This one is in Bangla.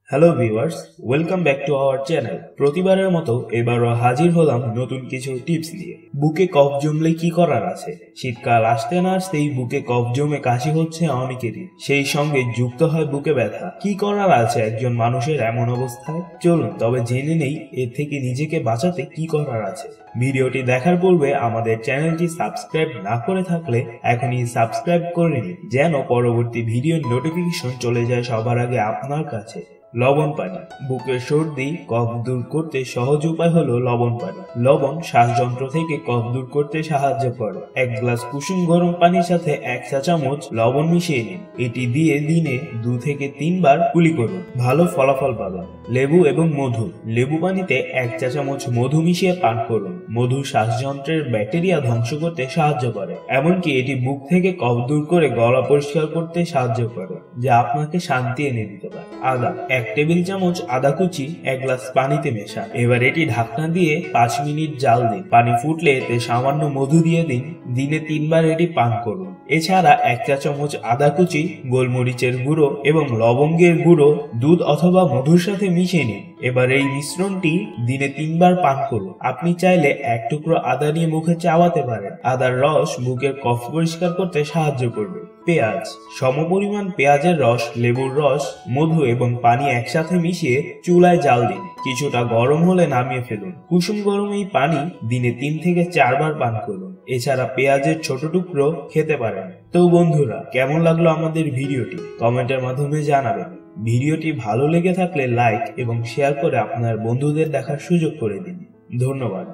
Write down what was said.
Hello viewers, welcome back to our channel. প্রতিবারের মতো এবারও হাজির হলাম নতুন কিছু টিপস নিয়ে। বুকে কফ জমলে কি করার আছে? শীতকাল আসতে না আসতেই বুকে কফ জমে কাশি হচ্ছে অনেকেরই, সেই সঙ্গে যুক্ত হয় বুকে ব্যথা। কি করার আছে একজন মানুষের এমন অবস্থায়? চলুন তবে জেনে নেই এর থেকে নিজেকে বাঁচাতে কি করার আছে। ভিডিওটি দেখার পূর্বে আমাদের চ্যানেলটি সাবস্ক্রাইব না করে থাকলে এখনই সাবস্ক্রাইব করে নিন, যেন পরবর্তী ভিডিওর নোটিফিকেশন চলে যায় সবার আগে আপনার কাছে। লবণ পানি। বুকের সর্দি কফ দূর করতে সহজ উপায় হলো লবণ পানি। লবণ শ্বাসযন্ত্র থেকে কফ দূর করতে সাহায্য করে। 1 গ্লাস কুসুম গরম পানির সাথে 1 চা চামচ লবণ মিশিয়ে নিন। এটি দিয়ে দিনে 2 থেকে 3 বার কুলি করুন, ভালো ফলাফল পাবেন। লেবু এবং মধু। লেবু পানিতে 1 চা চামচ মধু মিশিয়ে পান করুন। মধু শ্বাসযন্ত্রের ব্যাকটেরিয়া ধ্বংস করতে সাহায্য করে, এমনকি এটি বুক থেকে কফ দূর করে গলা পরিষ্কার করতে সাহায্য করে, যা আপনাকে শান্তি এনে দিতে পারে। আদা। 1 টেবিল চামচ আদা কুচি 1 গ্লাস পানিতে মেশান। এবার এটি ঢাকনা দিয়ে 5 মিনিট জাল দিন। পানি ফুটলে এতে সামান্য মধু দিয়ে দিন। দিনে 3 বার এটি পান করুন। এছাড়া 1 চা চামচ আদা কুচি, গোলমরিচের গুঁড়ো এবং লবঙ্গের গুঁড়ো দুধ অথবা মধুর সাথে মিশিয়ে নিন। এবার এই মিশ্রণটি দিনে 3 বার পান করুন। আপনি চাইলে 1 টুকরো আদা নিয়ে মুখে চাবাতে পারেন। আদার রস বুকের কফ পরিষ্কার করতে সাহায্য করবে। পেঁয়াজ। সমপরিমাণ পেঁয়াজের রস, লেবুর রস, মধু এবং পানি একসাথে মিশিয়ে চুলায় জাল দিন। কিছুটা গরম হলে নামিয়ে ফেলুন। কুসুম গরম এই পানি দিনে 3 থেকে 4 বার পান করুন। এছাড়া পেঁয়াজের ছোট টুকরো খেতে পারেন। তো বন্ধুরা, কেমন লাগলো আমাদের ভিডিওটি কমেন্টের মাধ্যমে জানাবেন। ভিডিওটি ভালো লেগে থাকলে লাইক এবং শেয়ার করে আপনার বন্ধুদের দেখার সুযোগ করে দিন। ধন্যবাদ।